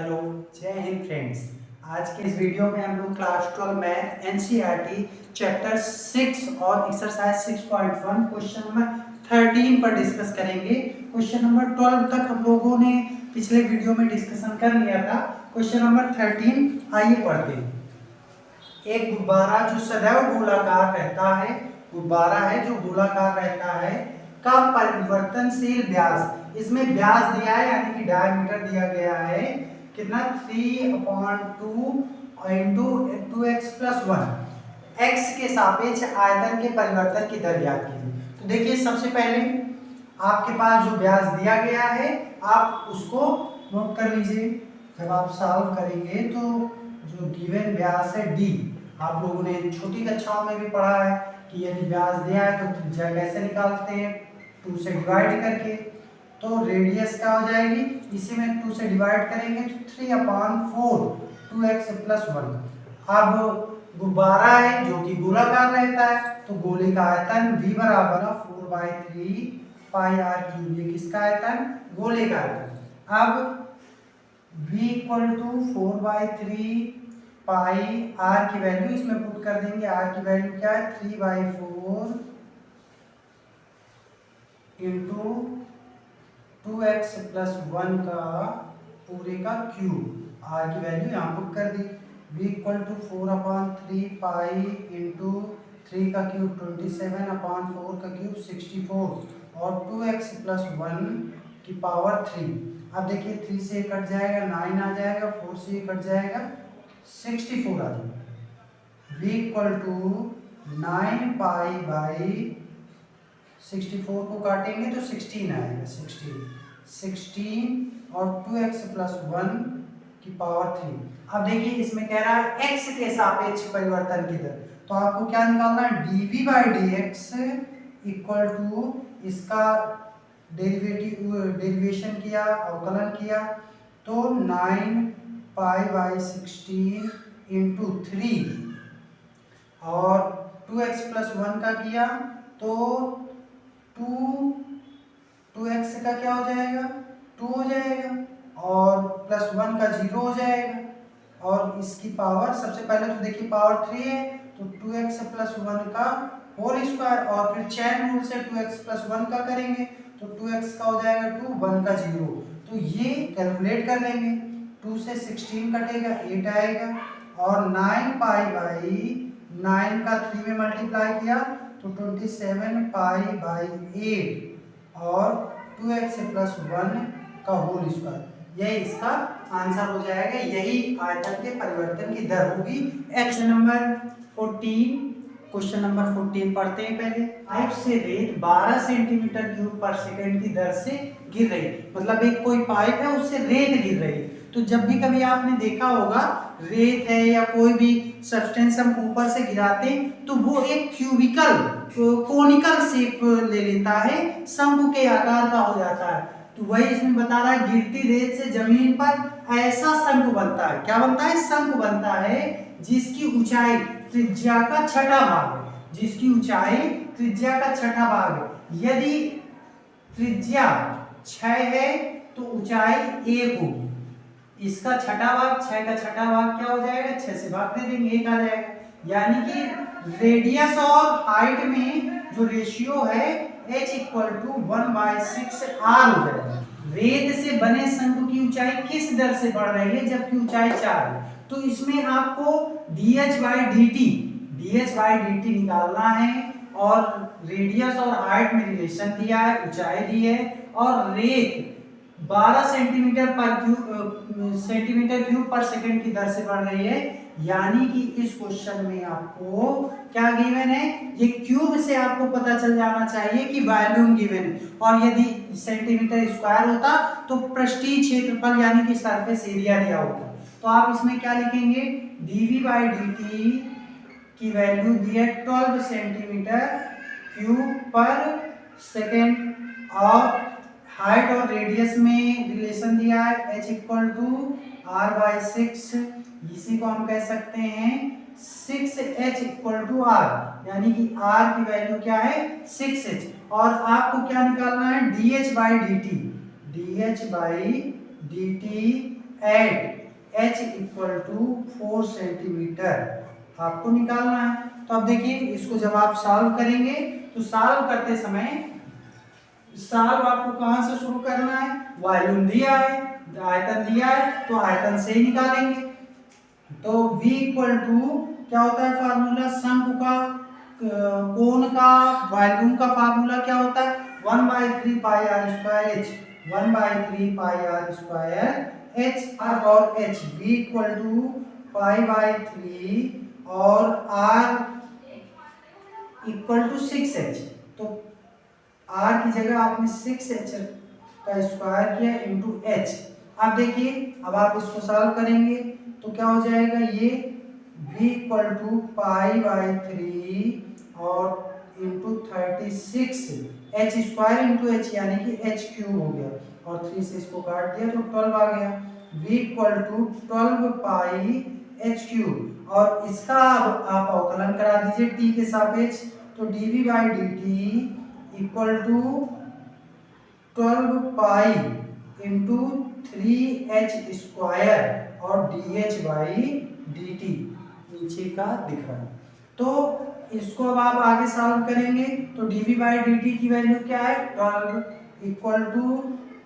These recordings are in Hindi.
हेलो, जय हिंद फ्रेंड्स। आज के इस वीडियो में हम लोग क्लास 12 मैथ एनसीईआरटी चैप्टर 6 और एक्सरसाइज 6.1 क्वेश्चन नंबर 13 पर डिस्कस करेंगे। क्वेश्चन नंबर 12 तक हम लोगों ने पिछले वीडियो में डिस्कशन कर लिया था। क्वेश्चन नंबर 13 आइए पढ़ते हैं। एक गुब्बारा जो सदैव गोलाकार रहता है, गुब्बारा है जो गोलाकार रहता है का परिवर्तनशील व्यास, इसमें व्यास दिया है यानी कि डायमीटर दिया गया है कितना 3/2 इंटू 2x+1 x के सापेक्ष आयतन के परिवर्तन की दर ज्ञात कीजिए। तो देखिए सबसे पहले आपके पास जो व्यास दिया गया है आप उसको नोट कर लीजिए। जब आप सॉल्व करेंगे तो जो गिवन व्यास है d, आप लोगों ने छोटी कक्षाओं में भी पढ़ा है कि यदि व्यास दिया है तो त्रिज्या कैसे निकालते हैं, 2 से डिवाइड करके। तो रेडियस क्या हो जाएगी, इसी में 2 से डिवाइड करेंगे तो 3/4 2x+1। अब गुब्बारा है जो कि गोलाकार रहता है तो गोले का आयतन v बराबर 4/3 πr3। ये किसका आयतन, गोले का आयतन। अब v = 4/3 पाई r की वैल्यू इसमें पुट कर देंगे। r की वैल्यू क्या है 3/4 इंटू 2x+1 का पूरे का क्यूब। r की वैल्यू यहाँ पुट कर दी। v = 4/3 पाई इंटू 3 का क्यूब 27/4 का क्यूब 64 और 2x+1 की पावर 3। अब देखिए 3 से कट जाएगा 9 आ जाएगा, 4 से कट जाएगा 64 आ जाएगा। v = 9 पाई 64 को काटेंगे तो 16 आएगा, 16 और 2x+1 की पावर 3। अब देखिए इसमें कह रहा है x के सापेक्ष परिवर्तन की दर, तो आपको क्या निकालना है dv/dx इक्वल टू इसका डेरिवेशन किया, अवकलन किया तो 9 पाई/16 इंटू 3 और 2x+1 का किया तो 2x का क्या हो जाएगा 2 हो जाएगा और +1 का 0 हो जाएगा और इसकी पावर सबसे पहले तो देखिए पावर 3 है तो 2x+1 का होल स्क्वायर और फिर चेन रूल से 2x+1 का करेंगे तो 2x का हो जाएगा 2, 1 का 0। तो ये कैलकुलेट कर लेंगे, 2 से 16 कटेगा 8 आएगा और 9 पाई/9 का 3 में मल्टीप्लाई किया तो 27 पाई/8 और 2x+1 का होल स्क्वायर। यही इसका आंसर हो जाएगा, यही आयतन के परिवर्तन की दर होगी। एक्स नंबर 14, क्वेश्चन नंबर 14 पढ़ते हैं पहले। पाइप से रेत 12 सेंटीमीटर क्यूब पर सेकंड की दर से गिर रही, मतलब एक कोई पाइप है उससे रेत गिर रही। तो जब भी कभी आपने देखा होगा रेत है या कोई भी सब्सटेंस हम ऊपर से गिराते तो वो एक क्यूबिकल कोनिकल शेप ले लेता है, शंकु के आकार का हो जाता है। तो वही इसमें बता रहा है गिरती रेत से जमीन पर ऐसा शंकु बनता है। क्या बनता है, शंकु बनता है जिसकी ऊंचाई त्रिज्या का छठा भाग है, जिसकी ऊंचाई त्रिज्या का छठा भाग है। यदि त्रिज्या 6 है तो ऊंचाई 1 होगी, इसका छठा भाग 6 का छठा भाग क्या हो जाएगा 6 से भाग दे देंगे 1 आ जाएगा। यानी कि रेडियस और हाइट में जो रेशियो है h = 1/6 r हो जाएगा। रेत से बने शंकु की ऊंचाई किस दर से बढ़ रही है जबकि ऊंचाई 4 है, तो इसमें आपको dh/dt निकालना है और रेडियस और हाइट में रिलेशन दिया है, ऊंचाई दी है और रेत 12 सेंटीमीटर क्यूब पर सेकंड की दर से बढ़ रही है। यानी कि इस क्वेश्चन में आपको क्या गिवन है, ये क्यूब से आपको पता चल जाना चाहिए कि वॉल्यूम गिवन है, और यदि सेंटीमीटर स्क्वायर होता तो पृष्ठीय क्षेत्रफल यानी कि सरफेस एरिया दिया होता। तो आप इसमें क्या लिखेंगे dv/dt की वैल्यू दी है 12 सेंटीमीटर क्यूब पर सेकेंड और हाइट और रेडियस में रिलेशन दिया है h = r/6। इसी को हम कह सकते हैं 6h = r, यानी कि r की वैल्यू क्या है 6h। और आपको क्या निकालना है dh/dt at h equal to 4 centimetre आपको निकालना है। तो अब देखिए इसको जब आप सॉल्व करेंगे तो सॉल्व करते समय सॉल्व आपको कहां से शुरू करना है, वॉल्यूम दिया है, आयतन दिया है तो आयतन से ही निकालेंगे। तो v इक्वल टू क्या होता है फार्मूला, शंकु का कोण का वॉल्यूम का फार्मूला क्या होता है 1/3 pi R square h, 1/3 pi R square h और h v इक्वल टू पाई/3 और r इक्वल टू 6h। तो r की जगह आपने 6h का स्क्वायर किया इंटू h। अब देखिए अब आप इसको सॉल्व करेंगे तो क्या हो जाएगा, ये v इक्वल टू पाई/3 और into 36 h square into h यानी कि h क्यूब हो गया और 3 से इसको काट दिया तो 12 आ गया। v equal to 12 pi h cube और इसका अब आप अवकलन करा दीजिए t के सापेक्ष। तो dv/dt equal to 12 pi into 3h square और dh/dt नीचे का दिख रहा है। तो इसको अब आप आगे सॉल्व करेंगे तो dv/dt की वैल्यू क्या है 12 इक्वल टू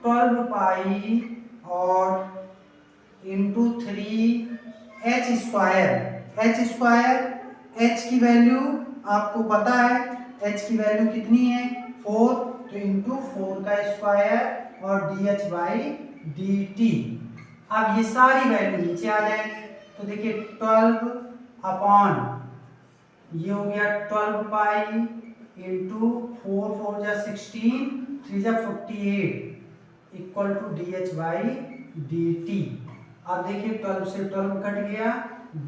12 पाई और इंटू 3h स्क्वायर h की वैल्यू आपको पता है, h की वैल्यू कितनी है 4 तो इंटू 4 का स्क्वायर और dh/dt। अब ये सारी वैल्यू नीचे आ जाएंगे तो देखिए 12 अपॉन ये हो गया 12 पाई इंटू 4 4 जा 16 3 जा 48 इक्वल टू dh/dt। अब देखिए 12 से 12 कट गया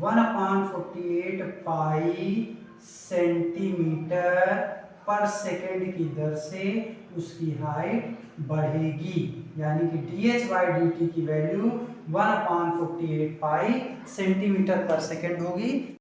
1/48 पाई सेंटीमीटर पर सेकेंड की दर से उसकी हाइट बढ़ेगी, यानी कि dh/dt की वैल्यू 1/48 पाई सेंटीमीटर पर सेकेंड होगी।